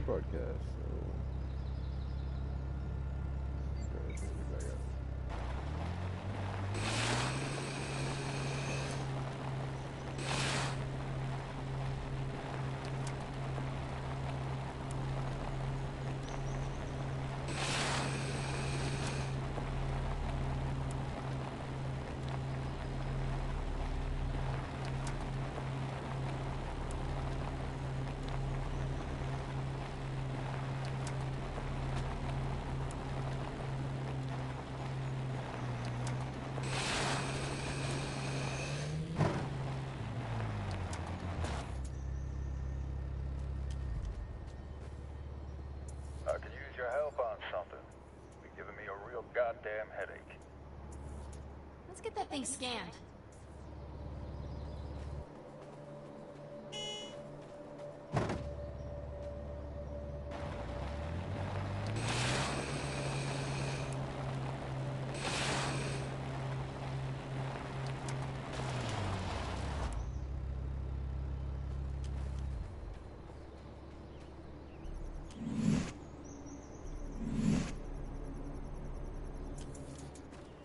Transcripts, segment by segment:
broadcast. So, I could use your help on something. You're giving me a real goddamn headache. Let's get that thing scanned.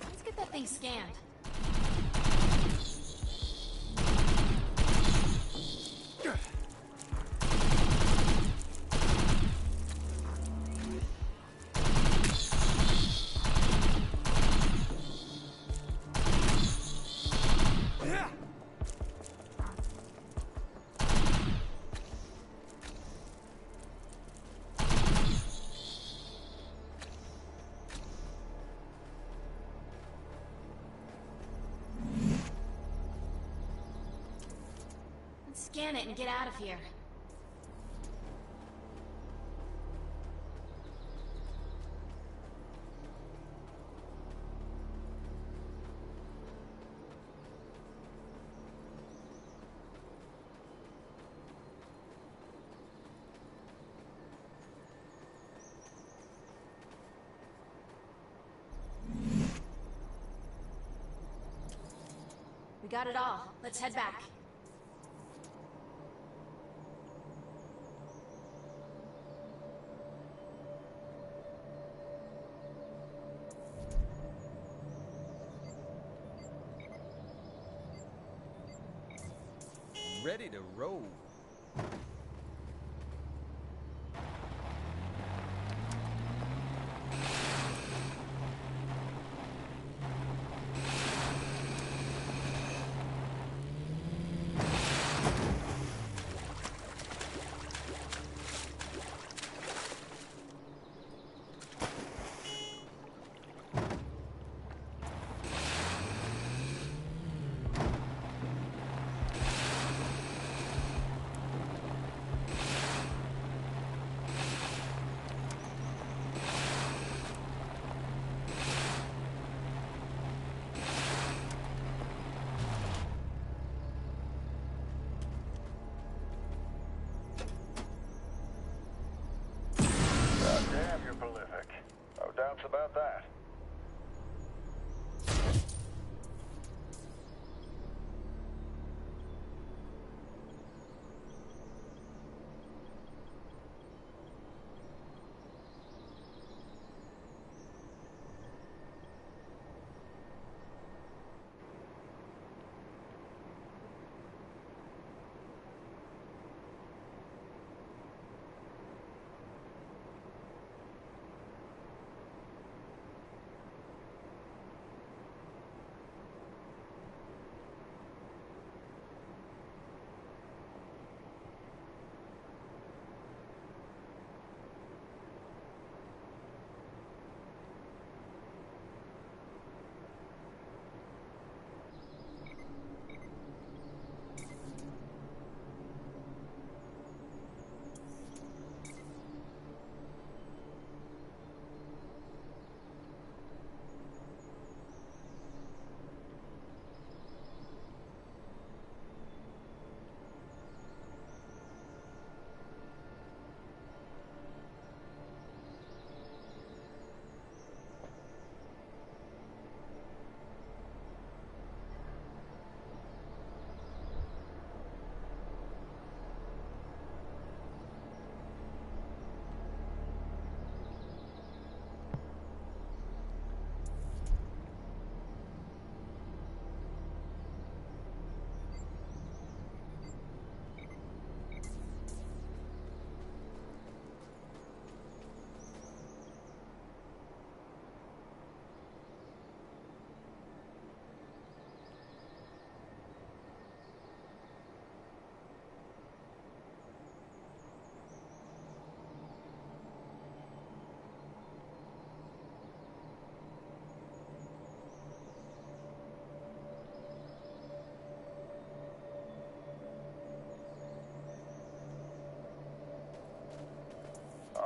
Let's get that thing scanned. Let's scan it and get out of here. We got it all. Let's head back. Ready to roll. Goddamn, you're prolific. No doubts about that.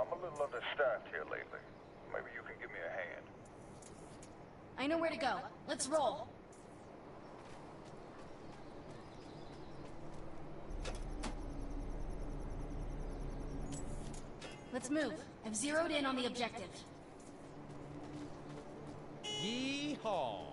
I'm a little understaffed here lately. Maybe you can give me a hand. I know where to go. Let's roll. Let's move. I've zeroed in on the objective. Yeehaw!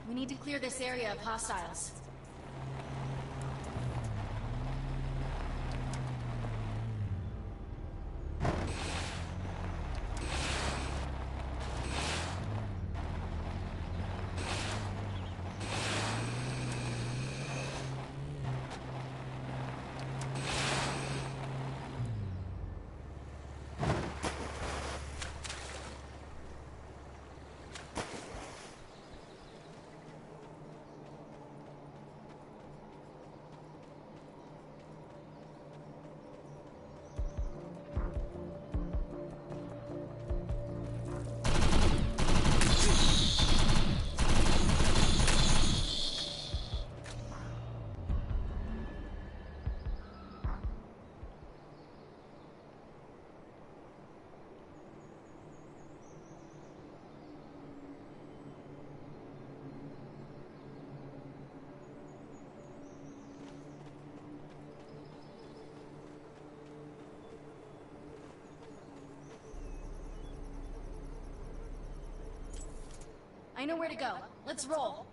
We need to clear this area of hostiles. I know where to go. Let's roll.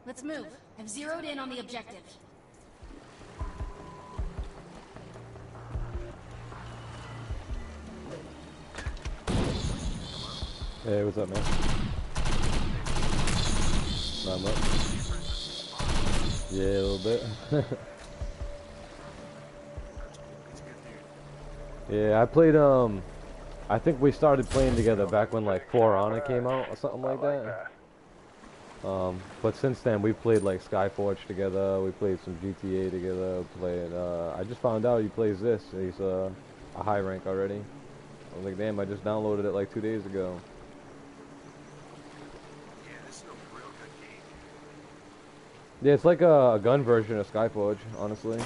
Let's move. I've zeroed in on the objective. Hey, what's up, man? Not much. Yeah, a little bit. Yeah, I played, I think we started playing together back when, like, For Honor came out or something like that. But since then, we've played, like, Skyforge together, we played some GTA together, I just found out he plays this. He's, a high rank already. I was like, damn, I just downloaded it, like, 2 days ago. Yeah, it's like a gun version of Skyforge, honestly.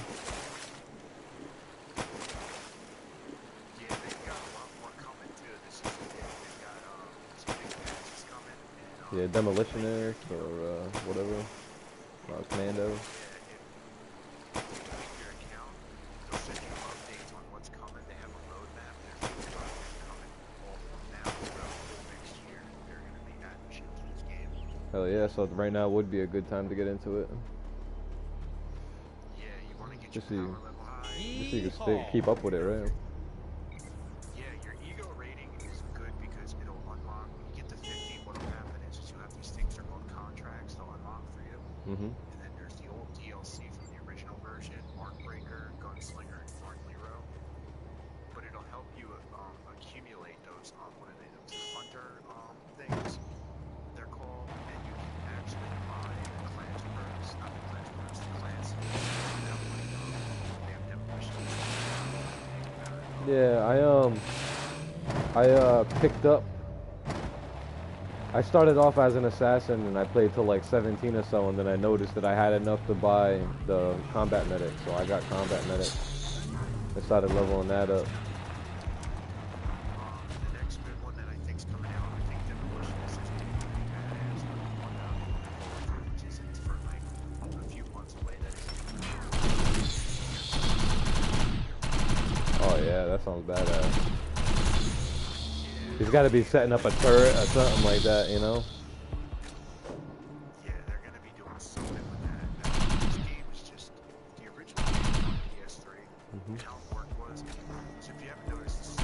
Yeah, Demolitionist or whatever. Commando. Hell yeah, so right now would be a good time to get into it. Yeah, you want to get Just your so power level high. just so you can keep up with it, right? Yeah, your ego rating is good because it'll unlock, when you get to 50, what'll happen is you have these things that are called contracts they'll unlock for you. Mm-hmm. And then there's the old DLC from the original version, Markbreaker, Gunslinger, and Thornlero. But it'll help you accumulate those, what are they, those hunter things, they're called, and you can actually buy the class perks, not the class perks, the class, they have demolitions. Yeah, I picked up. I started off as an assassin and I played till like 17 or so, and then I noticed that I had enough to buy the combat medic, so I got combat medic. I started leveling that up. The next good one that I think's coming out, I think Demolitionist is going to be pretty badass. But the one which isn't for like a few months away, that That sounds badass. He's got to be setting up a turret or something like that, you know? Yeah, they're gonna be doing something with that. This game is just the original game on PS3. And how it worked was, so if you haven't noticed, this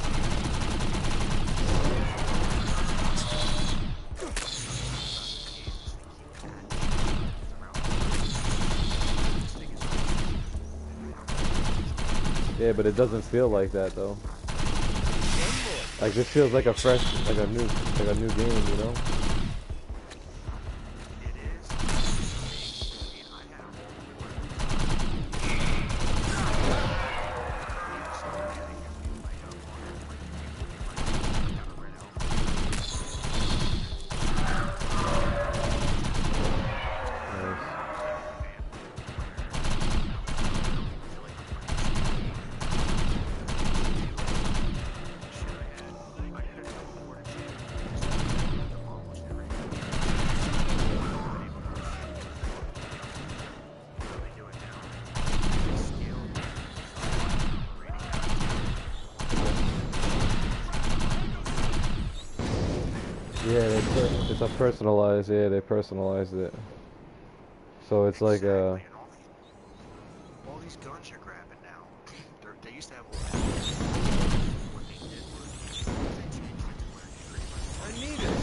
Yeah, but it doesn't feel like that though. Like this feels like a fresh, like a new game, you know? it is. I mean, I had all Yeah, it's a personalized. Yeah, they personalized it. So it's like all these guns you're grabbing now, they used to have what they did was they changed it to where you pretty much I need it.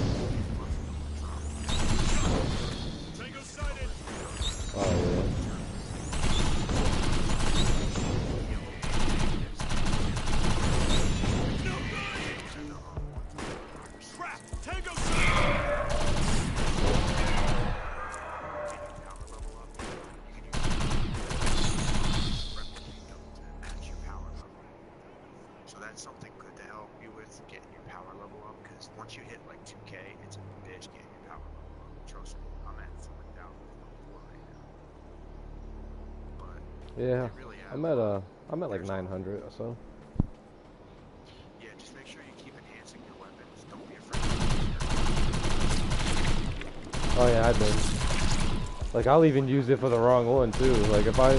Tango sighted. oh yeah. Crap. Tango sighted. So that's something good to help you with getting your power level up, because once you hit like 2K, it's a bitch getting your power level up. Trust me, I'm at 3,004 right now. But Yeah, they really have, I'm at like 900 or so. yeah, just make sure you keep enhancing your weapons. Don't be afraid to Oh yeah, I've been. Like I'll even use it for the wrong one too. Like if I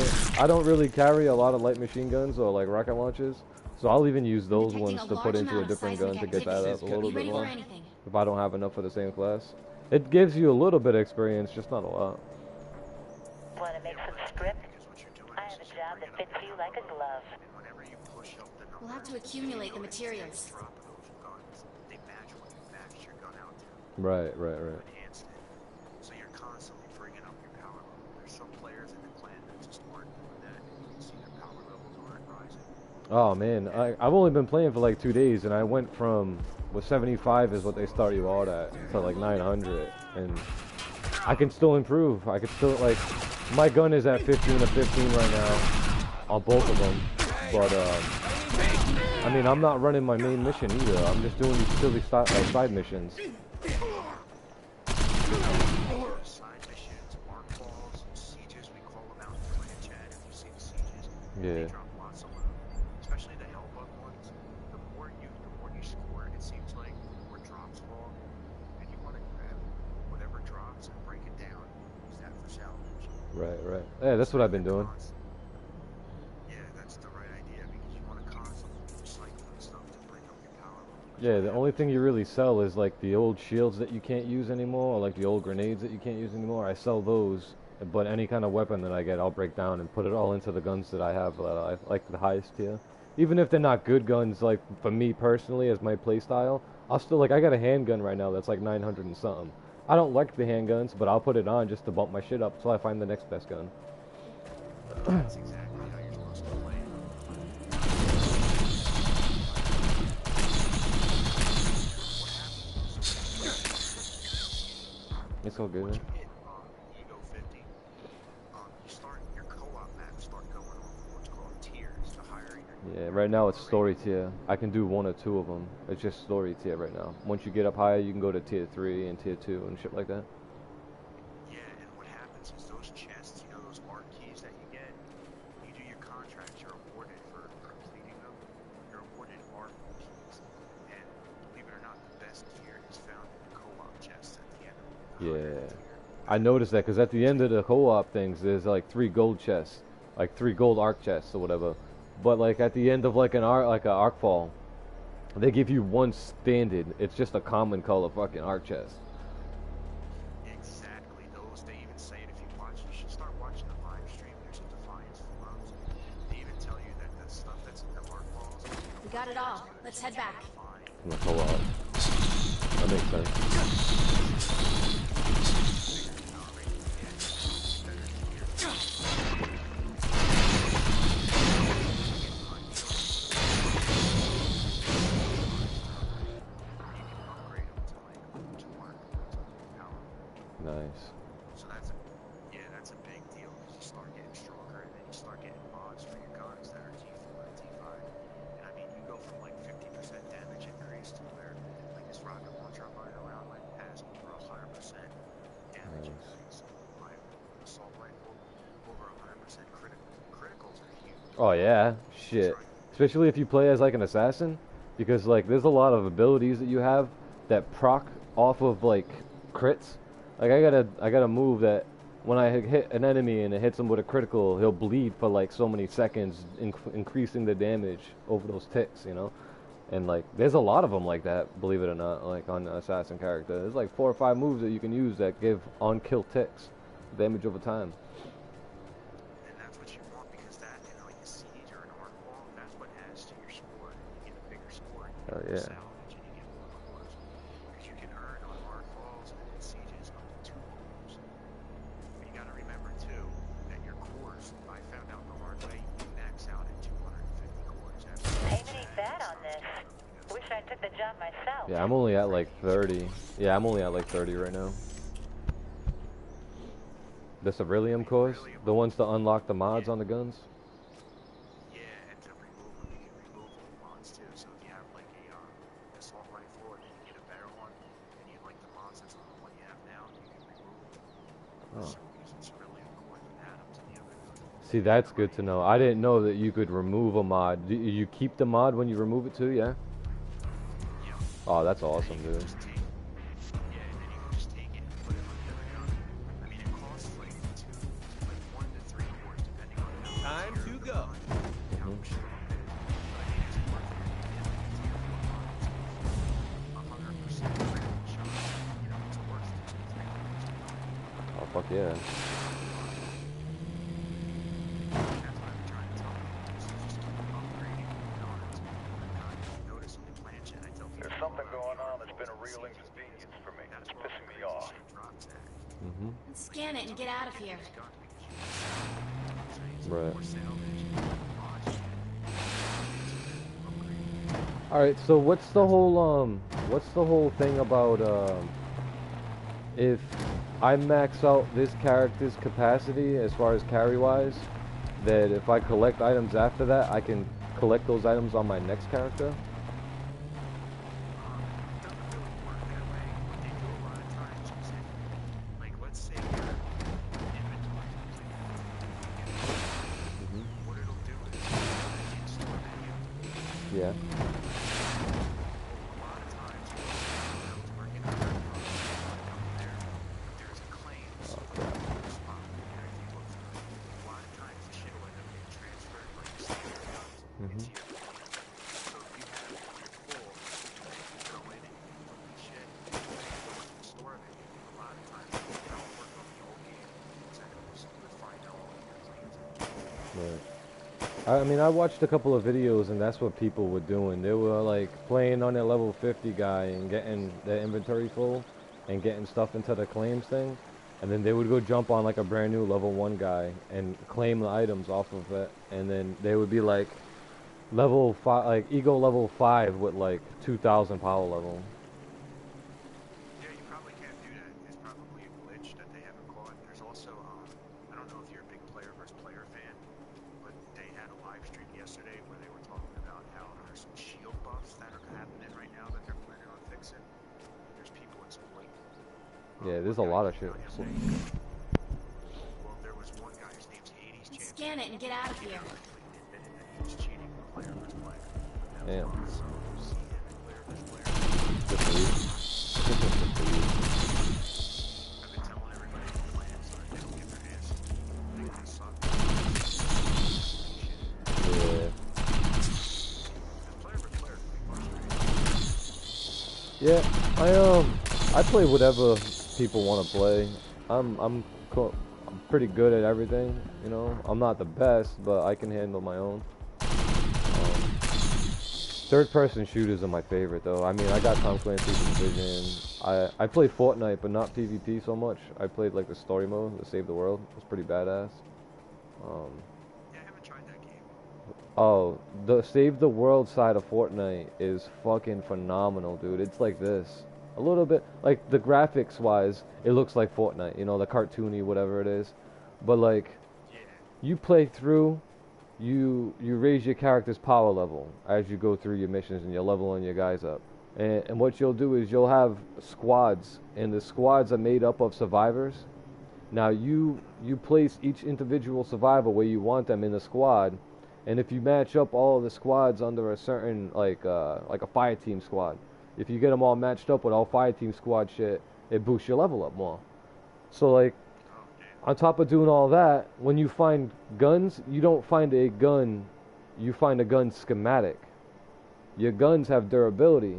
don't really carry a lot of light machine guns or like rocket launchers, so I'll even use those Detecting ones a to put large into a amount of different gun seismic to get that activity. up a little Be bit ready for more. anything. If I don't have enough for the same class, it gives you a little bit of experience, just not a lot. Want to make some script? because what you're doing I have a job that fits you like a glove. and whenever you push up the We'll have numbers, to accumulate the materials. drop of those guns, they match what you match your gun out to. Right. Enhanced it. So you're constantly bringing up your power level. There's some players in the clan that just aren't doing that, and you can see their power levels aren't rising. Oh man, I've only been playing for like 2 days, and I went from 75 is what they start you out at to like 900, and I can still improve. I can still like my gun is at 15 to 15 right now on both of them, but I mean I'm not running my main mission either. I'm just doing these silly side missions. Side missions, mark balls, sieges, we call them out in the clan chat if you see the sieges. Yeah. They drop lots of loot, especially the Hellbug ones. The more you score, it seems like the more drops fall, and you want to grab whatever drops and break it down. Use that for salvage. Right. Yeah, that's what I've been doing. Yeah, that's the right idea, because you want to constantly be recycling stuff to bring up your power level. Yeah, the only thing you really sell is like the old shields that you can't use anymore, or like the old grenades that you can't use anymore. I sell those, but any kind of weapon that I get, I'll break down and put it all into the guns that I have that I like the highest tier. Even if they're not good guns, like for me personally as my playstyle, I'll still like I got a handgun right now that's like 900 and something. I don't like the handguns, but I'll put it on just to bump my shit up until I find the next best gun. That's exactly how you're supposed to play. It's all good. Once you hit Ego 50, you start your co-op maps start going on what's called tiers. The higher Yeah, right now it's story tier. I can do 1 or 2 of them. It's just story tier right now. Once you get up higher, you can go to tier 3 and tier 2 and shit like that. yeah, and what happens is those chests, you know, those art keys that you get, when you do your contracts, you're awarded for completing them. You're awarded art keys, and believe it or not, the best tier is found in the co-op chests at the end of the Yeah. I noticed that because at the end of the co-op things, there's like 3 gold chests, like 3 gold arc chests or whatever. but like at the end of like an arc fall, they give you one standard. It's just a common color fucking arc chest. Exactly. Those, they even say it if you watch, you should start watching the live stream. There's a Defiance forums. They even tell you that the stuff that's in the arc balls. We got it all. Let's head back. In the co-op. That makes sense. Nice. So that's a big deal. You start getting stronger, and then you start getting mods for your guns that are T4 and T5. And I mean, you go from like 50% damage increase to where like this rocket launcher I'm running around like has over 100% damage increase. My assault rifle over 100% criticals are huge. Oh yeah, shit. Especially if you play as like an assassin, because like there's a lot of abilities that you have that proc off of like crits. Like I got a move that when I hit an enemy and it hits him with a critical, he'll bleed for like so many seconds, increasing the damage over those ticks, you know. And like there's a lot of them like that, believe it or not, like on the assassin character. There's like 4 or 5 moves that you can use that give on-kill ticks damage over time. And that's what you want, because that, you know, like a siege or an arc wall, that's what adds to your score. You get a bigger score, and you Oh, get yeah. salvage, and you get more cores. Because you can earn on arc walls and in sieges up to 2 cores. But you gotta remember too that your cores, I found out the hard way, you max out at 250 cores. Payment ain't bad on this. Wish I took the job myself. Yeah, I'm only at like 30. Yeah, I'm only at like 30 right now. The Ceruleum cores, the ones to unlock the mods on the guns. Yeah, and to remove them, you can remove all mods too. So if you have like a assault rifle and you get a better one, and you like the mods that's on the one you have now, you can remove them. Oh. So using Ceruleum core and add them to the other guns. See, that's good to know. I didn't know that you could remove a mod. Do you keep the mod when you remove it too? Yeah. Yeah. Oh, that's awesome, dude. Just take, yeah, and then you can just take it and put it on the other gun. I mean, it costs like 1 to 3 cores depending on how Time much to your go. gun and how strong it is. But I think it's worth it. Yeah, 100% critical shot. You know, it's worth it. Oh, fuck yeah. That's what I'm trying to tell people. Is just keep upgrading your guns. You notice in the planche, I tell people. There's something going on that's been a real inconvenience for me. It's pissing me off. Mhm. Scan it and get out of here. Right. All right. So what's the whole thing about if I max out this character's capacity as far as carry wise, that if I collect items after that, I can collect those items on my next character? Yeah. I mean, I watched a couple of videos, and that's what people were doing. They were like playing on their level 50 guy and getting their inventory full and getting stuff into the claims thing, and then they would go jump on like a brand new level 1 guy and claim the items off of it, and then they would be like level 5, like ego level 5 with like 2,000 power level. Yeah, you probably can't do that. It's probably a glitch that they haven't caught. There's also, I don't know if you're a big player versus player fan, but they had a live stream yesterday where they were talking about how there's some shield buffs that are happening right now that they're planning on fixing. There's people exploiting. Yeah, there's a lot of shit. Well, there was one guy, his name's Hades Champion. Scan it and get out of here. Admitted that he was cheating with player versus player. Damn. So, see him in player versus player. Good for you. I've been telling everybody to play it so that they don't get their hands. They can suck. Yeah. Yeah, I play whatever people want to play. I'm pretty good at everything, you know. I'm not the best, but I can handle my own. Third-person shooters are my favorite, though. I mean, I got Tom Clancy's Division. I play Fortnite, but not PvP so much. I played like the story mode, the Save the World. It was pretty badass. Yeah, I haven't tried that game. Oh, the Save the World side of Fortnite is fucking phenomenal, dude. It's like this. A little bit, like, the graphics-wise, it looks like Fortnite, you know, the cartoony, whatever it is. But, like, Yeah. you play through, you raise your character's power level as you go through your missions and you're leveling your guys up. And what you'll do is you'll have squads, and the squads are made up of survivors. Now, you place each individual survivor where you want them in the squad. And if you match up all of the squads under a certain, like a fire team squad, if you get them all matched up with all fire team squad shit, it boosts your level up more. So, like, on top of doing all that, when you find guns, you don't find a gun, you find a gun schematic. Your guns have durability.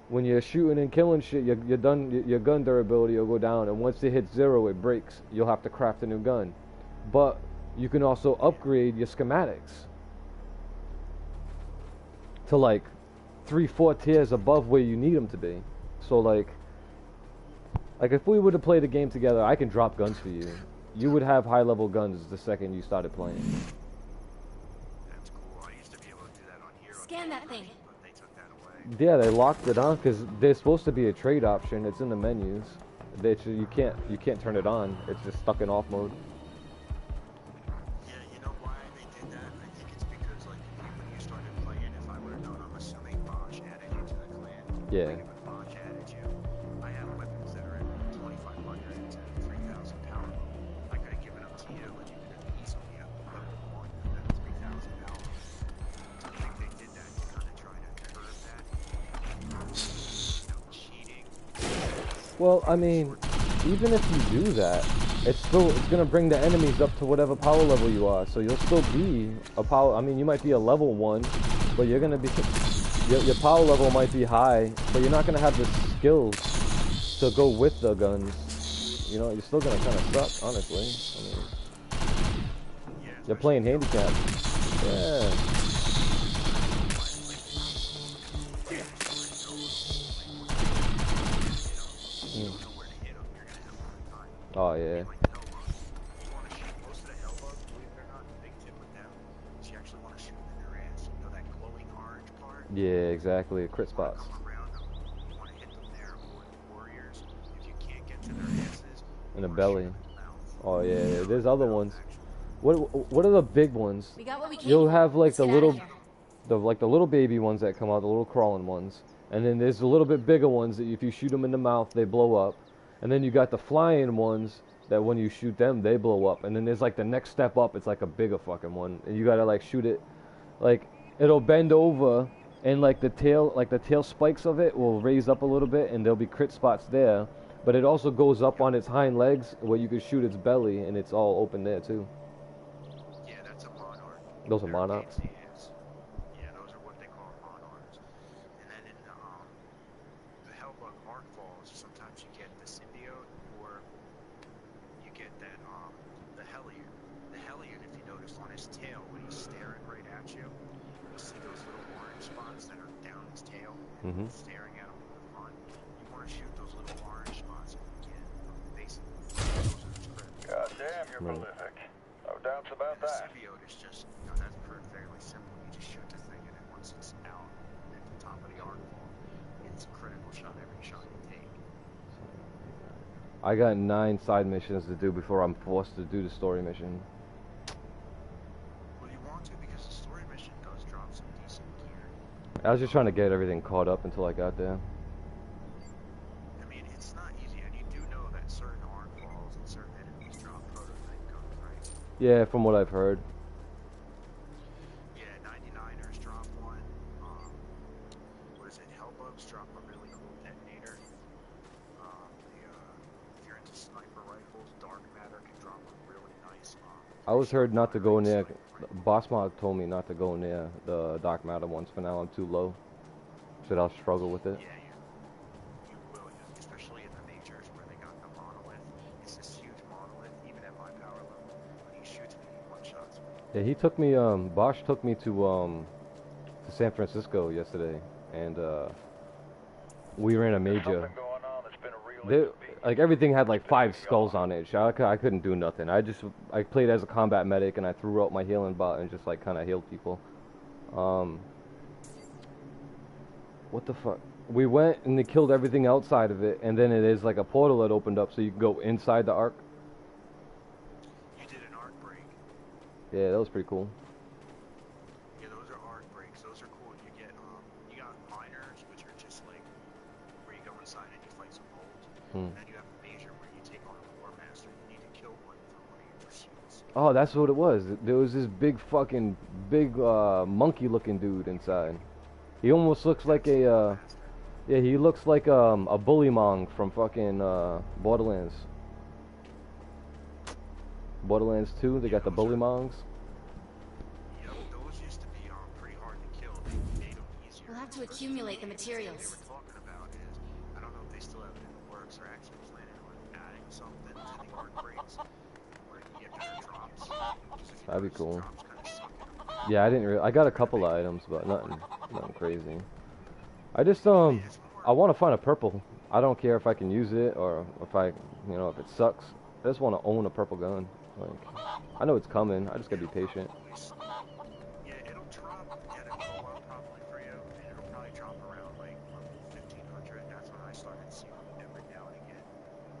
When you're shooting and killing shit, your gun durability will go down, and once it hits 0, it breaks. You'll have to craft a new gun. But you can also upgrade your schematics to like 3-4 tiers above where you need them to be. So like if we were to play the game together, I can drop guns for you. You would have high level guns the second you started playing. That's cool. I used to be able to do that on here. Scan that thing. But they took that away. Yeah, they locked it on because there's supposed to be a trade option. It's in the menus. You can't turn it on. It's just stuck in off mode. Yeah, you know why they did that? I think it's because, like, when you started playing, if I would have known, I'm assuming Bosch added you to the clan. Yeah. Like, if Bosch added you, I have weapons that are at 2,500 to 3,000 power. I could have given them to you, but you could have easily have level 1 at 3,000 power. I think they did that to kind of try to curb that. You know, cheating. Well, I mean, even if you do that, it's gonna bring the enemies up to whatever power level you are. So you'll still be a power. I mean, you might be a level 1, but you're gonna be your power level might be high, but you're not gonna have the skills to go with the guns. You know, you're still gonna kind of suck, honestly. I mean, you're playing handicap. Yeah. Oh yeah. Yeah, exactly. Crit spots. In the belly. Oh yeah, there's other ones. What are the big ones? We got what we came You'll for. have like Let's the get outta little, here. the little baby ones that come out, the little crawling ones, and then there's the little bit bigger ones that if you shoot them in the mouth, they blow up, and then you got the flying ones that when you shoot them, they blow up, and then there's like the next step up, it's like a bigger fucking one, and you gotta like shoot it, like it'll bend over, and like the tail spikes of it will raise up a little bit, and there'll be crit spots there, but it also goes up on its hind legs where you can shoot its belly, and it's all open there too. Yeah, that's a monarch. Those are monarchs. Yeah, those are what they call monarchs. And then in the Hellbug Arc Falls, sometimes you get the symbiote, or you get that the Hellion. The Hellion, if you notice on his tail when he's staring right at you, you'll see those little orange spots that are down his tail, staring at him in the front. You want to shoot those little orange spots if you can. Basically, those are his critical. God damn, you're prolific. No doubts about The that. symbiote is just, you know, that's fairly simple. You just shoot the thing, and then once it's out at the top of the arc ball, it's a critical shot every shot you take. I got 9 side missions to do before I'm forced to do the story mission. Well, you want to, because the story mission does drop some decent gear. I was just trying to get everything caught up until I got there. I mean, it's not easy, and you do know that certain arc balls and certain enemies drop prototype guns, right? Yeah, from what I've heard. Yeah, 99ers drop one. What is it? Hellbugs drop a really cool detonator. If you're into sniper rifles, Dark Matter can drop a really nice. I was heard not to go near. Boss Mod told me not to go near the Dark Matter ones for now. I'm too low. Said I'll struggle with it. Yeah, you will, especially in the majors where they got the monolith. It's this huge monolith, even at my power level. When he shoots me, he one-shots me. Yeah, he took me, Bosch took me to San Francisco yesterday, and, we ran a major. Something going on that's been a real They, inconvenience. like, everything had like 5 skulls on it. I couldn't do nothing. I played as a combat medic, and I threw out my healing bot and just, like, kind of healed people. What the fuck? We went and they killed everything outside of it, and then it is like a portal that opened up so you can go inside the arc. You did an arc break. Yeah, that was pretty cool. Yeah, those are arc breaks. Those are cool. You get, you got miners, which are just like where you go inside and you fight some bolts. And then you have a major where you take on a war master. You need to kill one from one of your pursuits. Oh, that's what it was. There was this big monkey looking dude inside. He almost looks like a, yeah, he looks like a bullymong from fucking Borderlands. Borderlands 2, they got the bullymongs. Yep, those used to be pretty hard to kill. They made them easier. We'll have to accumulate the materials. What they were talking about is, I don't know if they still have it in the works or actually planning on adding something to the arc breaks where you get better drops. That'd be cool. Drops kind of suck. Yeah, I got a couple of items, but nothing crazy. I just I want to find a purple. I don't care if I can use it or if if it sucks. I just want to own a purple gun. Like, I know it's coming. I just gotta be patient. Yeah, it'll drop at a co-op probably for you, and it'll probably drop around like level 1500. That's when I started seeing it every now and again.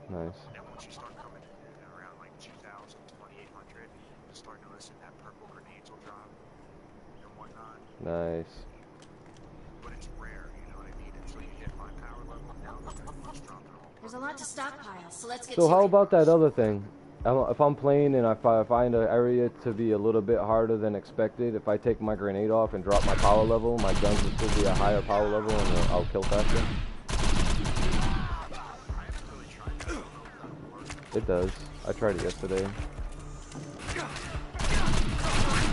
Nice. And once you start coming in around like 2000, 2800, you start noticing that purple grenades will drop and whatnot. Nice. But it's rare, you know what I mean? Until you hit my power level, now it's dropping all. There's a lot to stockpile, so let's get So to how it. about that other thing? If I'm playing and if I find an area to be a little bit harder than expected, if I take my grenade off and drop my power level, my guns will still be a higher power level and I'll kill faster? It does. I tried it yesterday.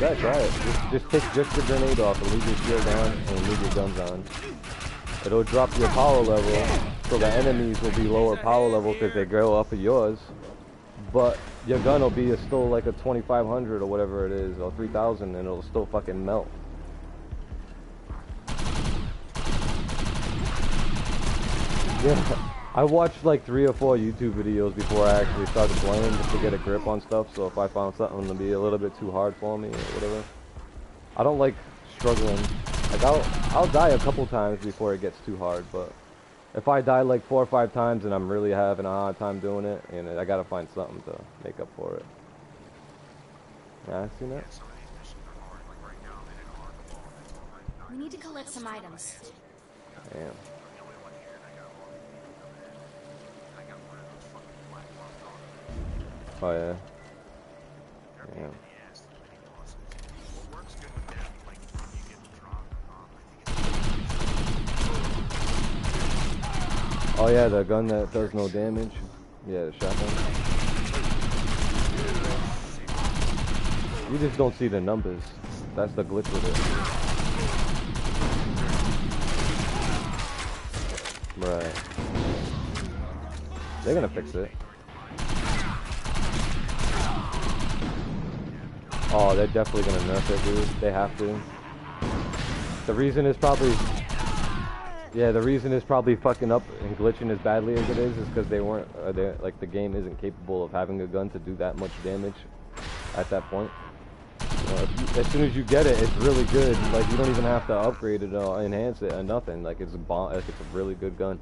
Yeah, try it. Just take just the grenade off and leave your shield on and leave your guns on. It'll drop your power level, so the enemies will be lower power level because they grow off of yours. But your gun will be still like a 2500 or whatever it is, or 3000, and it'll still fucking melt. Yeah, I watched like 3 or 4 YouTube videos before I actually started playing just to get a grip on stuff, so if I found something to be a little bit too hard for me or whatever. I don't like struggling. Like, I'll die a couple times before it gets too hard, but if I die like 4 or 5 times and I'm really having a hard time doing it, and I gotta find something to make up for it. Yeah, I seen that. We need to collect some items. Damn. Oh yeah. Damn. Oh yeah, the gun that does no damage. Yeah, the shotgun. You just don't see the numbers. That's the glitch with it. Right. They're gonna fix it. Oh, they're definitely gonna nerf it, dude. They have to. The reason is probably... Yeah, the reason is probably fucking up and glitching as badly as it is because they weren't, like, the game isn't capable of having a gun to do that much damage at that point. As soon as you get it, it's really good. Like, you don't even have to upgrade it or enhance it or nothing. Like, it's a really good gun.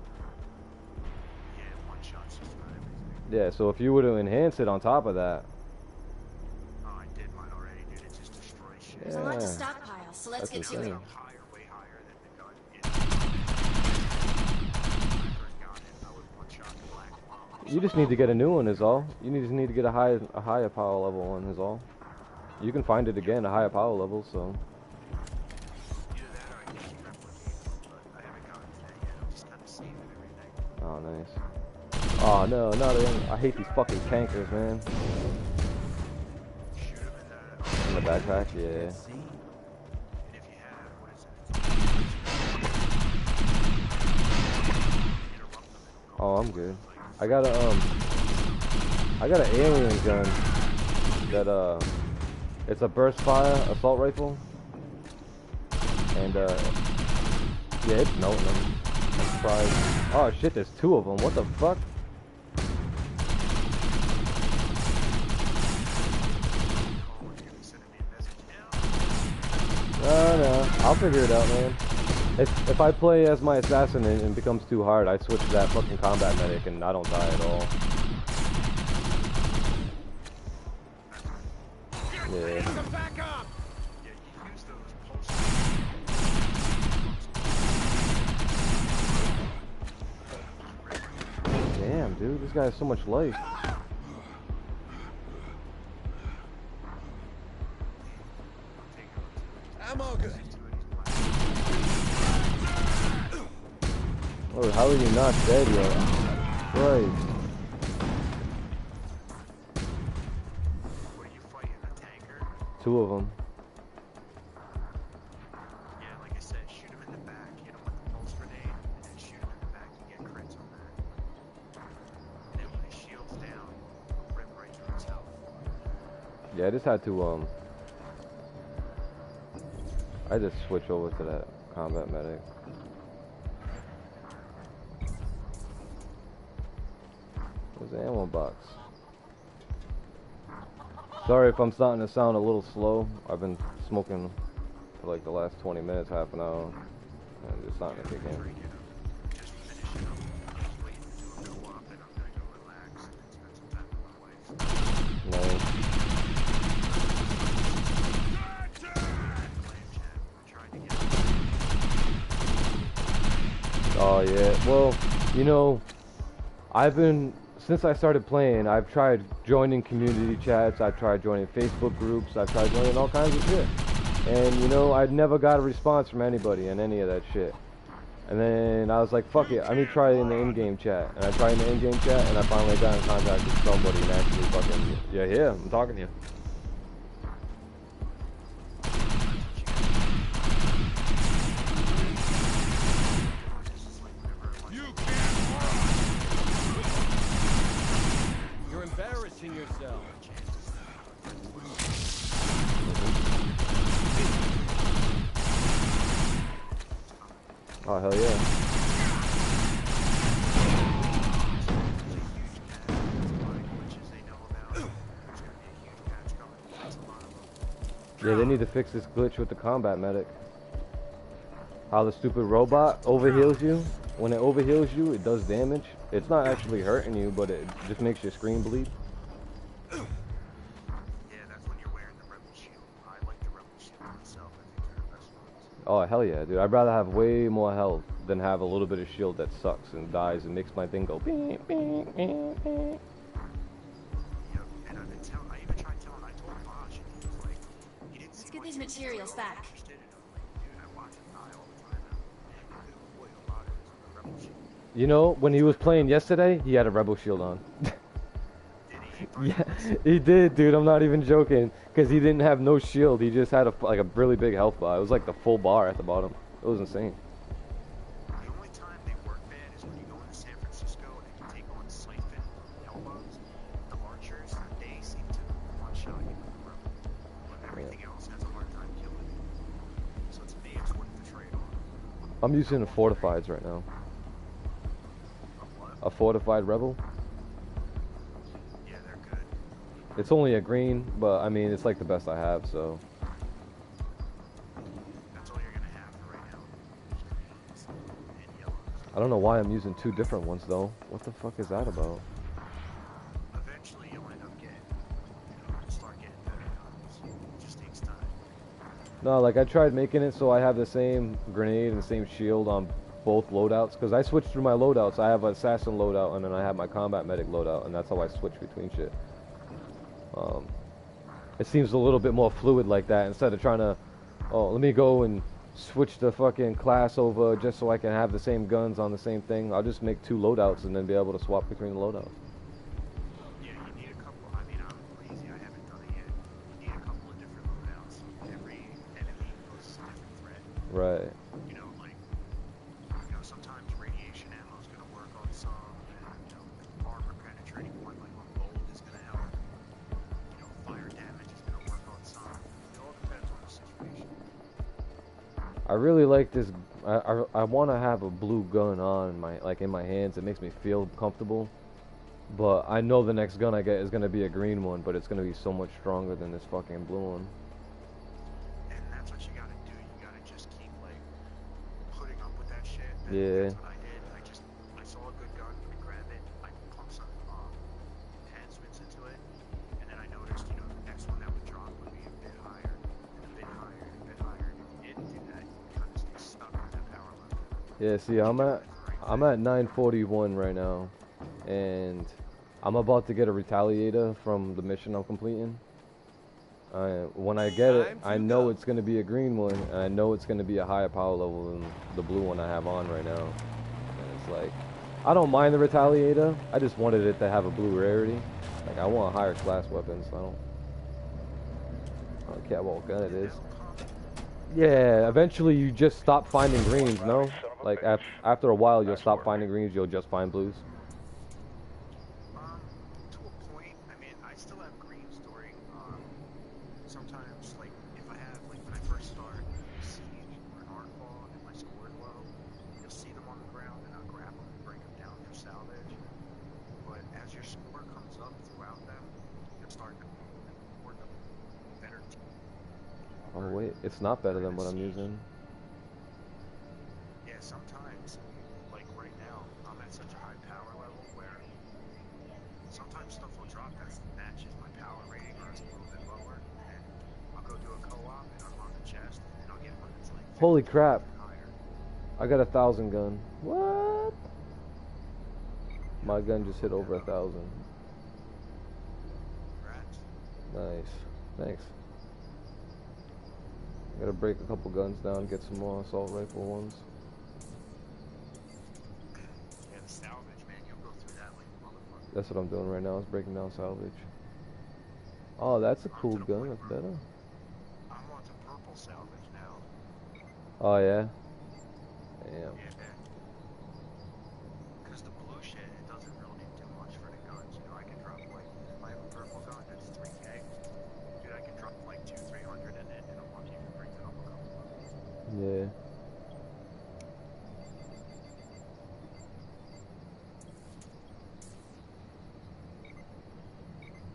Yeah, so if you were to enhance it on top of that. Oh, I did mine already, dude. It just destroys shit. There's a lot to stockpile, so let's get to it. Way higher than the gun. You just need to get a new one is all. You just need to get a higher power level one is all. You can find it again, a higher power level, so. Oh, nice. Oh, no, not again. I hate these fucking tankers, man. In the backpack, yeah. Oh, I'm good. I got a an alien gun that it's a burst fire assault rifle, and yeah, it's melting them. I'm surprised. Oh shit, there's two of them. What the fuck? No, I'll figure it out, man. If I play as my assassin and it becomes too hard, I switch to that fucking combat medic and I don't die at all. Yeah. Damn, dude, this guy has so much life. Ammo good. Oh, how are you not dead yet? Right. What are you fighting, a tanker? Two of them. Yeah, like I said, shoot him in the back, hit him with the pulse grenade, and then shoot him in the back and get crits on that. And then when his shield's down, rip right through his health. Yeah, I just had to, I just switch over to that combat medic. Where's the ammo box? Sorry if I'm starting to sound a little slow. I've been smoking for like the last 20 minutes, half an hour. And it's starting to kick in. Just finishing up. I was waiting to do a co-op, and I'm gonna go relax and spend some time with my wife. Nice. Oh yeah, well, you know, since I started playing, I've tried joining community chats, I've tried joining Facebook groups, I've tried joining all kinds of shit. And, you know, I'd never got a response from anybody in any of that shit. And then I was like, fuck it, let me try it in the in-game chat. And I tried in the in-game chat, and I finally got in contact with somebody and actually fucking, yeah, here, I'm talking to you. You're embarrassing yourself. Oh, hell yeah. Yeah, they need to fix this glitch with the combat medic. How the stupid robot overheals you. When it overheals you, it does damage. It's not actually hurting you, but it just makes your screen bleed. Yeah, that's when you're wearing the rebel shield. I like the rebel shield myself. I think they're the best ones. Oh, hell yeah, dude. I'd rather have way more health than have a little bit of shield that sucks and dies and makes my thing go beep, beep, beep, beep. Yep, and I've been telling, I even tried telling, I told Bosch, and he was like, he didn't Let's see get much these of it. materials back. Interested, and I'm like, dude, I watch him die all the time now. And boy, a lot of it is the rebel shield. You know, when he was playing yesterday, he had a rebel shield on. Did he? Yeah, he did, dude. I'm not even joking. Because he didn't have no shield. He just had like a really big health bar. It was like the full bar at the bottom. It was insane. The only time they work bad is when you go into San Francisco and you take on Siphon Hellbugs. The archers, they seem to one-shot you with the rebel. But everything else has a hard time killing you. So to me, it's worth the trade-off. I'm using the fortifieds right now. A fortified rebel. Yeah, they're good. It's only a green, but I mean, it's like the best I have, so. That's all you're gonna have for right now. Just greens and yellows. I don't know why I'm using two different ones, though. What the fuck is that about? Eventually, you'll end up getting, start getting better guns. It just takes time. No, like I tried making it so I have the same grenade and the same shield on both loadouts, because I switched through my loadouts. I have an assassin loadout, and then I have my combat medic loadout, and that's how I switch between shit. It seems a little bit more fluid like that, instead of trying to, oh, let me go and switch the fucking class over just so I can have the same guns on the same thing. I'll just make two loadouts and then be able to swap between the loadouts. Yeah, you need a couple. I mean, I'm lazy. I haven't done it yet. You need a couple of different loadouts. Every enemy poses a different threat. Right. You know, like, sometimes radiation ammo is gonna work on some, and I really like this. I want to have a blue gun on my in my hands. It makes me feel comfortable. But I know the next gun I get is gonna be a green one, but it's gonna be so much stronger than this fucking blue one. And that's what you gotta do. You gotta just keep like putting up with that shit. And Yeah. that's what I did. I saw a good gun, I grabbed it, I pumped some enhancements into it, and then I noticed, you know, the next one that would drop would be a bit higher, and a bit higher, and a bit higher. And if you didn't do that, you kind of stay stuck at that power level. Yeah. See, I'm at 941 right now, and I'm about to get a retaliator from the mission I'm completing. When I get it, I know it's going to be a green one, and I know it's going to be a higher power level than the blue one I have on right now. And it's like, I don't mind the retaliator, I just wanted it to have a blue rarity. Like, I want higher class weapons, so I don't care what gun it is. Yeah, eventually you just stop finding greens, no? Like, after a while you'll stop finding greens, you'll just find blues. To a point. I mean, I still have greens during, sometimes, like, if I have, like, when I first start Siege or an Artfall and my score is low, you'll see them on the ground and I'll grab them and break them down for salvage. But as your score comes up throughout them, you'll start to afford them better. Oh wait, it's not better than what I'm using. Yeah, sometimes, like right now, I'm at such a high power level where sometimes stuff will drop that matches my power rating or it's a little bit lower, and I'll go do a co-op and unlock the chest, and I'll get one that's like Holy crap! higher. I got 1,000 gun. What? My gun just hit over 1,000. Rats. Nice. Thanks. Gotta break a couple guns down, get some more assault rifle ones. Yeah, the salvage, man, you'll go through that like a motherfucker. That's what I'm doing right now, is breaking down salvage. Oh, that's a cool gun, that's better. I'm on to purple salvage now. Oh yeah? Damn. Yeah. Because the blue shit, it doesn't really do much for the guns. You know, I can drop like, if I have a purple gun that's 3K, dude, I can drop like 200-300 in it, and I'm lucky if it brings it up a couple levels. Yeah.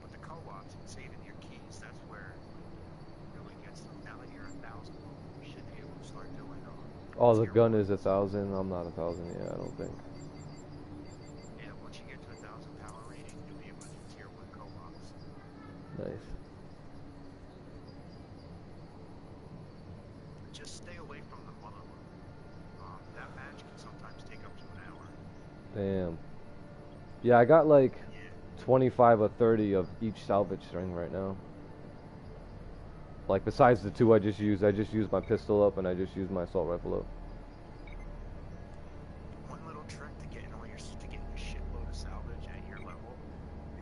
But the co-ops and saving your keys, that's where it really gets them. Now that you're 1,000, you should be able to start doing Oh, the gun is 1,000. I'm not 1,000 yet, I don't think. yeah, once you get to 1,000 power rating, you'll be able to do tier 1 co-ops. Nice. Just stay away from the mother one. That match can sometimes take up to an hour. Damn. Yeah, I got like Yeah. 25 or 30 of each salvage string right now. Like, besides the two I just used my pistol up and I just used my assault rifle up. One little trick to getting a shitload of salvage at your level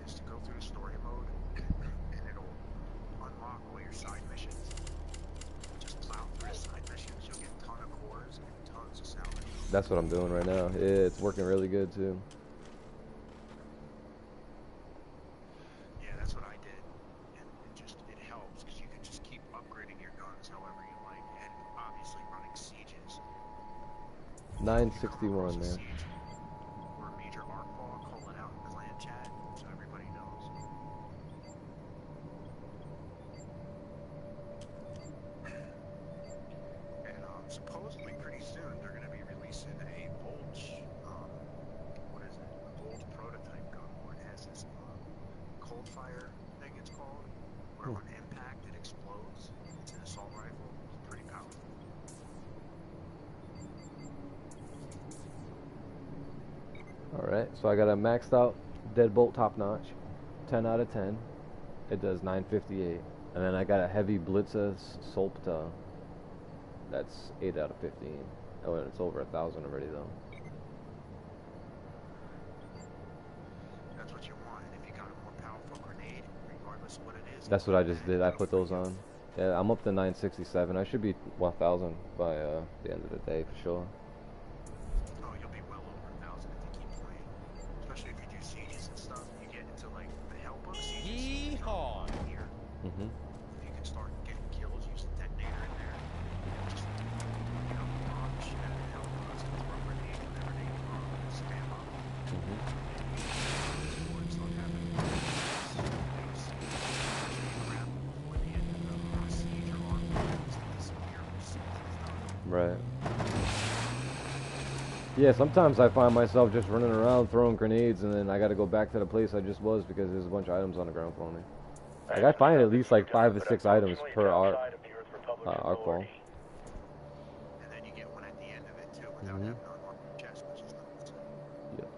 is to go through the story mode and it'll unlock all your side missions. Just plow through the side missions, you'll get a ton of cores and tons of salvage. That's what I'm doing right now. Yeah, it's working really good too. Yeah, that's what I did. And it helps because you can just keep upgrading your guns however you like. And obviously running sieges. 961, man. Siege or a major artfall, call it out in clan chat so everybody knows. And supposedly pretty soon they're going to be releasing a Bulge, what is it? A Bulge prototype gun where it has this cold fire thing it's called, where on impact it explodes. It's an assault rifle. It's pretty powerful. Alright, so I got a maxed out deadbolt top notch, 10 out of 10. It does 958. And then I got a heavy Blitzer Solpta. That's 8 out of 15. Oh, and it's over 1,000 already though. That's what you want. And if you got a more powerful grenade, regardless of what it is. That's what I just did. I put those on. Yeah, I'm up to 967. I should be 1,000 by the end of the day for sure. Oh, you'll be well over 1,000 if you keep playing. Especially if you do sieges and stuff. You get into like the help of sieges. Yeehaw! Here. Mm-hmm. If you can start getting kills, use the detonator in there. Just Right. Yeah, sometimes I find myself just running around throwing grenades, and then I gotta go back to the place I just was because there's a bunch of items on the ground for me. Like, I find at least like 5 or 6 items per arc ball. And then you get one at the end of it too, without having an unlocked chest, which is nice. Yep.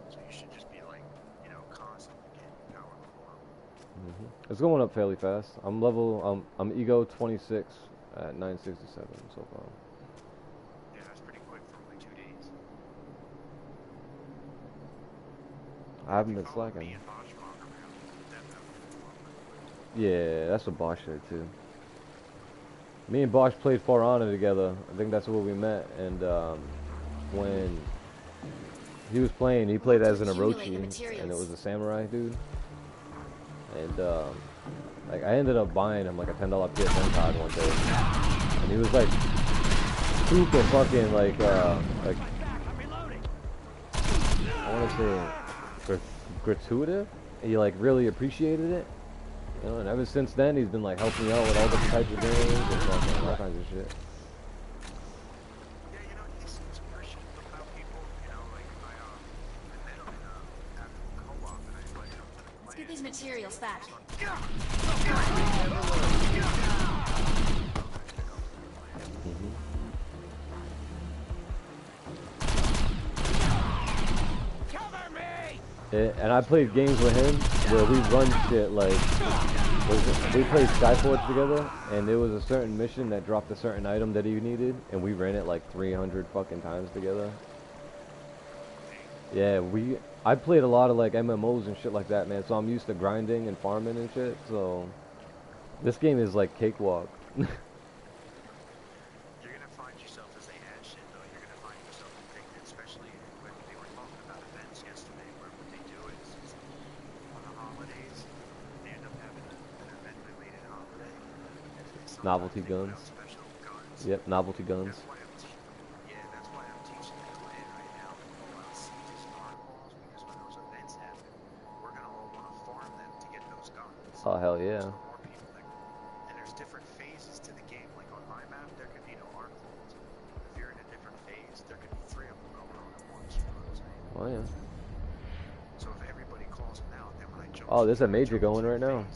So you should just be like, you know, constantly getting power level up. It's going up fairly fast. I'm ego 26 at 967 so far. Yeah, that's pretty quick for only 2 days. I haven't been Follow me slacking. and Bosch walk around, definitely. Yeah, that's what Bosch did too. Me and Bosch played For Honor together. I think that's where we met. And when he was playing, he played as an Orochi, and it was a samurai dude. And like I ended up buying him like a $10 PSN card one day, and he was like super fucking like I want to say gratuitous. He like really appreciated it. You know, and ever since then, he's been like helping me out with all different types of games and fucking all kinds of shit. Yeah, you know, he seems appreciative about people, you know, like I met him in after co-op and I invited him to the Let's get these materials back. Cover me! Yeah, and I played games with him where we run shit like we played Skyforge together, and there was a certain mission that dropped a certain item that he needed, and we ran it like 300 fucking times together. Yeah, I played a lot of like MMOs and shit like that, man. So I'm used to grinding and farming and shit. So this game is like cakewalk. You're gonna find yourself as they add shit though. You're gonna find yourself thinking, especially when they were talking about events yesterday, where what they do is on the holidays they end up having an event-related holiday. And Novelty sometimes they put guns. out special guns. Yep, novelty guns. That's why I'm teaching the clan right now to pull out sieges and articles, because when those events happen, we're gonna all want to farm them to get those guns. Oh hell yeah. So the more people that, and there's different phases to the game. Like on my map, there could be no articles. If you're in a different phase, there could be 3 of them going on at once. You know what I'm saying? Oh yeah. So if everybody calls them out, then when I jump. Oh, there's a major going right now.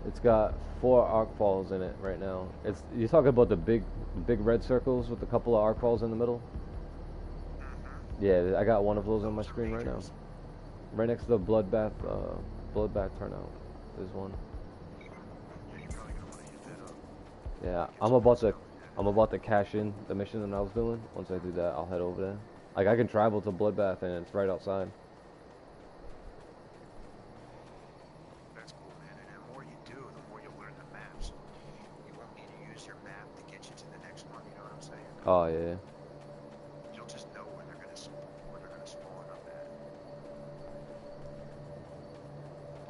It's got 4 arc falls in it right now. You're talking about the big red circles with a couple of arc falls in the middle? Yeah, I got one of those on my screen right now. Right next to the bloodbath turnout. There's one. Yeah, I'm about to cash in the mission that I was doing. Once I do that, I'll head over there. Like I can travel to bloodbath and it's right outside. That's cool, man. And the more you do, the more you'll learn the map. So you won't need to use your map to get you to the next one. You know what I'm saying? Oh yeah. You'll just know when they're gonna spawn up at.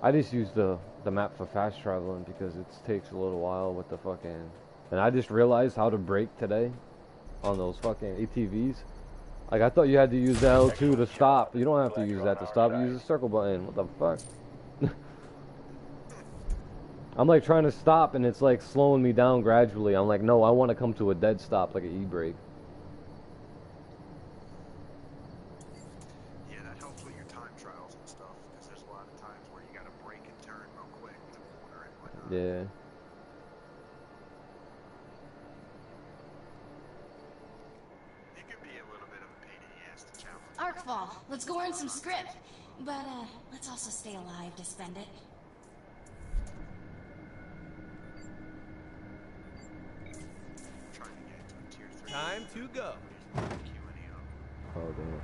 I just use the map for fast traveling because it takes a little while with the fucking... And I just realized how to brake today on those fucking ATVs. Like, I thought you had to use the L2 to stop. You don't have to use that to stop. You use the circle button. What the fuck? I'm like trying to stop and it's like slowing me down gradually. I'm like, no, I want to come to a dead stop like an e-brake. Yeah, that helps with your time trials and stuff, because there's a lot of times where you gotta brake and turn real quick to corner and whatnot. Yeah. It can be a little bit of a pain in the ass to challenge. Arcfall. Let's go earn some script. But, let's also stay alive to spend it. Trying to get to a tier 3. Time to go. Oh, damn.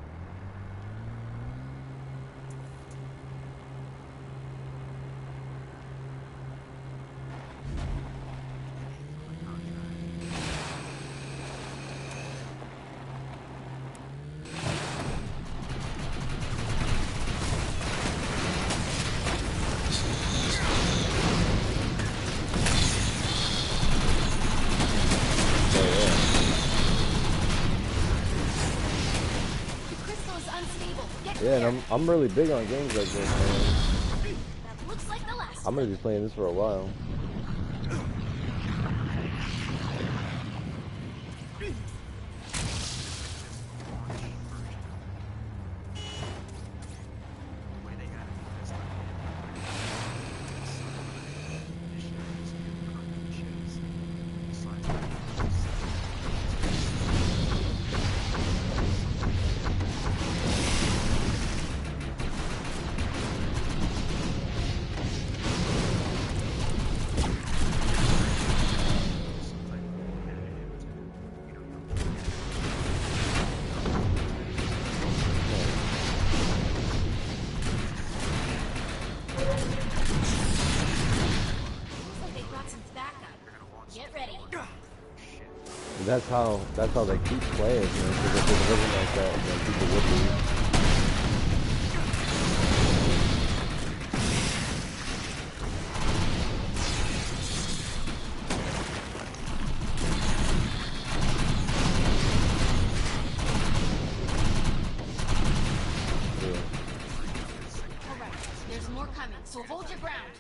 Unstable. Get Yeah, clear. and I'm really big on games like this, man. That looks like the last I'm gonna be playing this for a while. That's how they keep players, man. Because if it wasn't like that, then people would leave. All right, there's more coming, so hold your ground.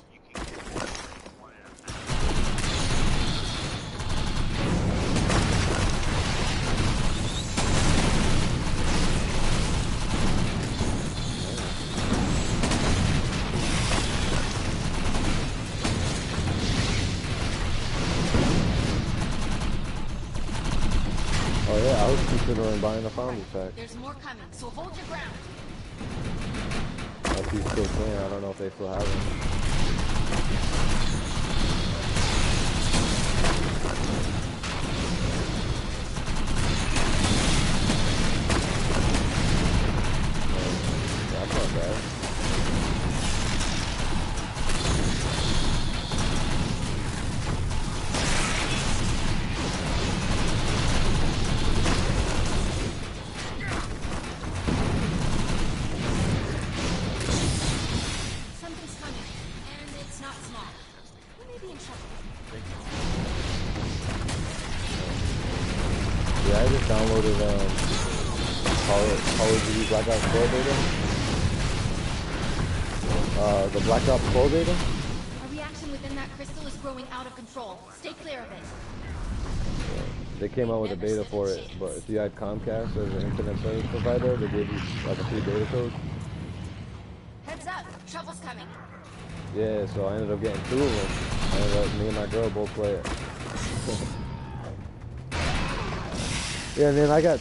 Considering buying a foundry pack. There's more coming, so hold your ground. If he's still playing, I don't know if they still have him. That's not bad. Downloaded Call of Duty Black Ops 4 beta. The Black Ops 4 beta. A reaction within that crystal is growing out of control. Stay clear of it. Yeah, they came out with a beta for it, but if you had Comcast as an internet service provider, they gave you like a free beta code. Heads up, trouble's coming. Yeah, so I ended up getting 2 of them. Me and my girl both play it. Yeah, and then I got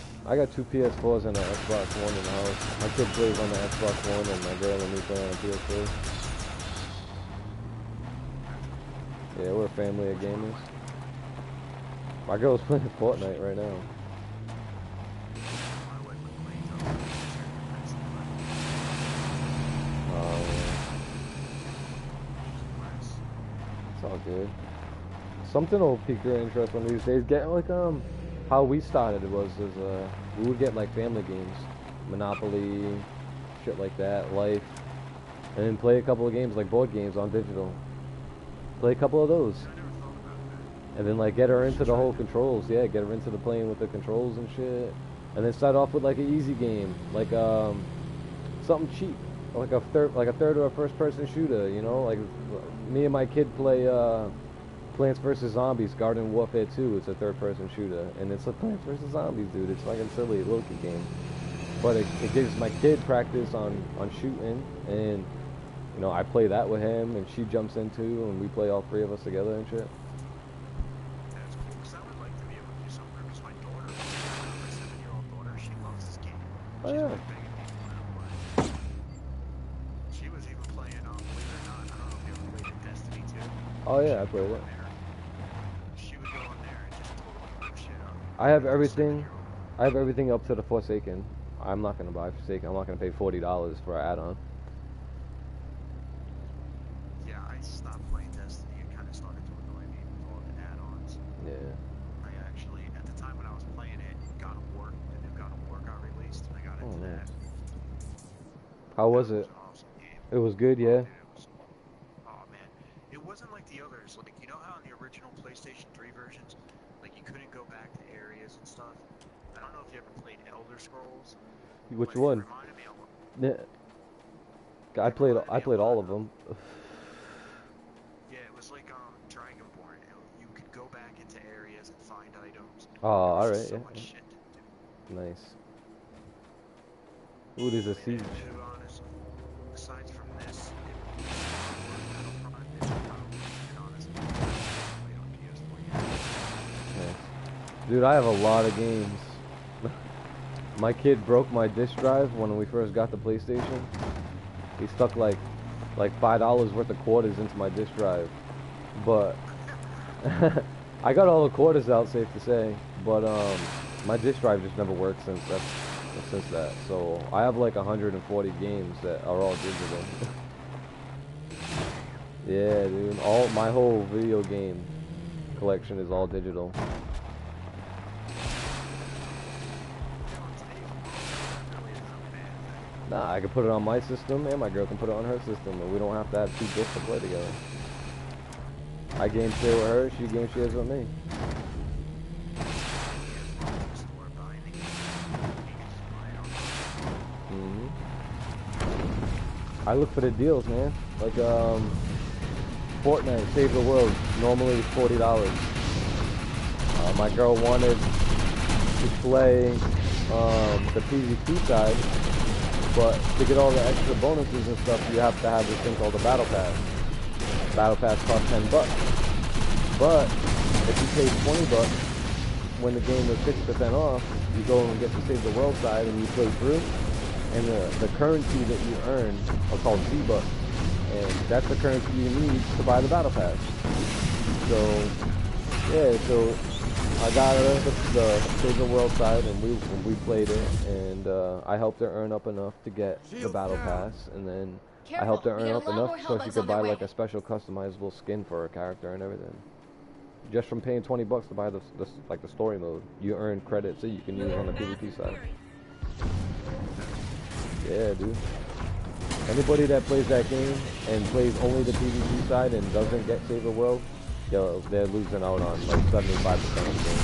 2 PS4s and an Xbox One in the house. My kid plays on the Xbox One, and my girl and me play on the PS4. Yeah, we're a family of gamers. My girl's playing Fortnite right now. Oh, yeah. It's all good. Something will pique your interest one of these days. Get like how we started was we would get like family games, Monopoly, shit like that, Life, and then play a couple of games like board games on digital. Play a couple of those, and then like get her into the whole controls. Yeah, get her into the playing with the controls and shit, and then start off with like an easy game, like something cheap, like a third or a first person shooter. You know, like me and my kid play Plants vs. Zombies, Garden Warfare 2. It's a third-person shooter, and it's a Plants vs. Zombies, dude. It's fucking silly, low-key game. But it gives my kid practice on shooting, and, you know, I play that with him, and she jumps in too, and we play all 3 of us together and shit. That's cool, because I would like to be able to do something because my daughter, my 7-year-old daughter, she loves this game. Oh, yeah. She was even playing, believe it or not, I don't know if you ever played Destiny 2. Oh, yeah, I played it. I have everything up to the Forsaken. I'm not gonna buy Forsaken. I'm not gonna pay $40 for an add-on. Yeah, I stopped playing Destiny. It kind of started to annoy me with all the add-ons. Yeah. I actually, at the time when I was playing it, God of War, the new God of War got released, and I got into that. How was it? It was an awesome game. It was good, yeah. Oh man, it wasn't like the others. Like, you know how in the original PlayStation 3 versions, like you couldn't go back to areas and stuff. I don't know if you ever played Elder Scrolls. Which one? Yeah. I played all of them. Oh, all right. So Yeah. much shit to do. Nice. Ooh, there's a siege. To be honest, aside from this, it Battlefront is probably, to be honest, played on PS4 yet. Nice. Dude, I have a lot of games. My kid broke my disk drive when we first got the PlayStation. He stuck like $5 worth of quarters into my disk drive, but I got all the quarters out, safe to say. But my disk drive just never worked since that. So I have like 140 games that are all digital. Yeah, dude. My whole video game collection is all digital. Nah, I can put it on my system, and my girl can put it on her system, and we don't have to have 2 discs to play together. I game share with her, she game shares with me. I look for the deals, man. Like, Fortnite, Save the World, normally it's $40. My girl wanted to play the PvP side, but to get all the extra bonuses and stuff, you have to have this thing called the Battle Pass. Battle Pass costs $10. But if you pay $20 when the game was 50% off, you go and get the Save the World side and you play through. And the currency that you earn are called V-Bucks. And that's the currency you need to buy the Battle Pass. So, yeah, so I got her the Save the World side, and we played it, and I helped her earn up enough to get the Battle Pass, and then I helped her earn up enough so she could buy like a special customizable skin for her character and everything. Just from paying $20 to buy the story mode, you earn credits that you can use on the PvP side. Yeah, dude. Anybody that plays that game and plays only the PvP side and doesn't get Save the World, they're losing out on like 75% of the game.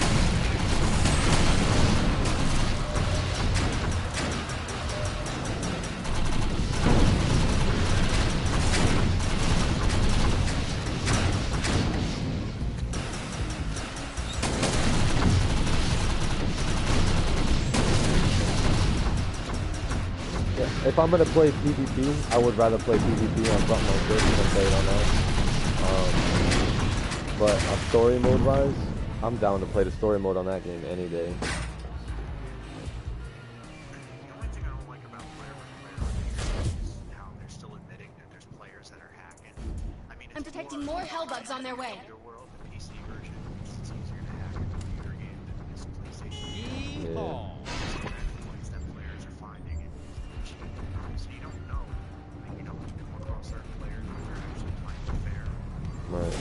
If I'm gonna play PvP, I would rather play PvP on something like this than play it on that. But on story mode wise, I'm down to play the story mode on that game any day. The only thing I don't like about player is how they're still admitting that there's players that are hacking. I mean, I'm detecting more hellbugs on their way. Your world, the PC version, it's easier to hack a computer game than this PlayStation. Yeah. Exploits that players are finding and cheating. So you don't know. Like, you know, you come across certain players who are actually playing fair. Right.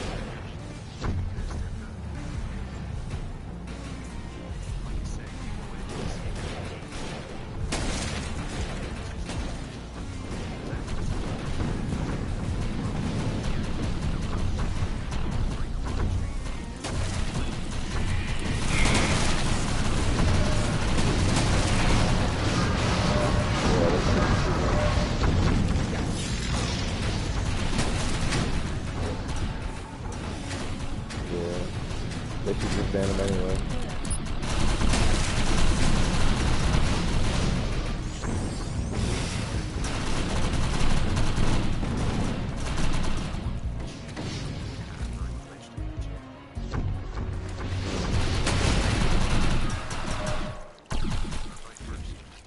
They should just ban him anyway.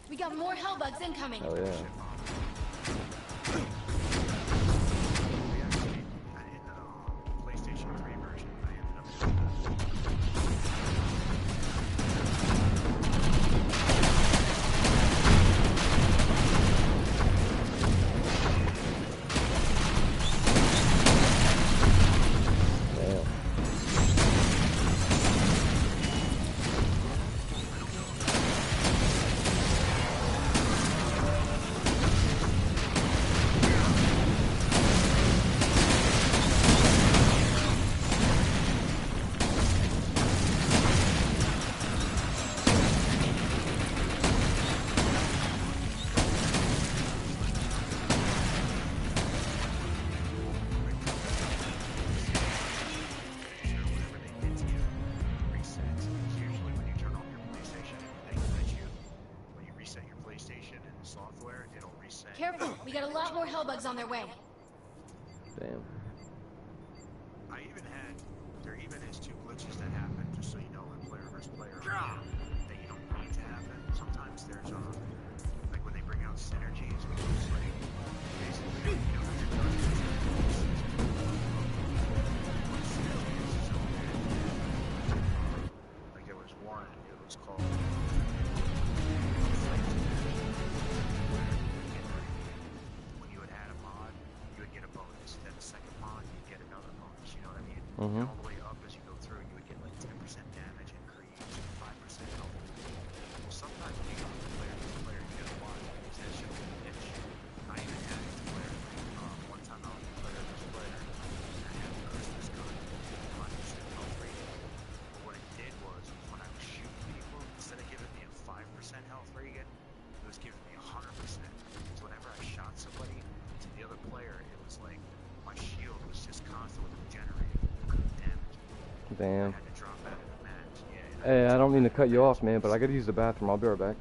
We got more hellbugs incoming. Oh yeah. PlayStation 3 version, I ended up doing that. We got a lot more hellbugs on their way. Damn. There even is 2 glitches that happen, just so you know, in player versus player, that you don't need to happen. Sometimes there's, like when they bring out synergies, which is like, basically, you know, how your like there was one, it was called, when you would add a mod, you would get a bonus. Then the second mod, you'd get another bonus, you know what I mean? And all the way up as you go through, you would get like 10% damage increase, 5% health. Well, sometimes when you go from player to player, you get a lot because that shit will itch. I even had it to where, one time I was a player versus player, and I had the Christmas gun, 100% health rating. But what it did was when I was shooting people, instead of giving me a 5% health rating, it was giving me 100%. So whenever I shot somebody to the other player, it was like my shield was just constantly regenerating. Damage. Damn. I had to drop out of the match. Yeah. Hey, I don't mean to cut you off, man, but I gotta use the bathroom. I'll be right back.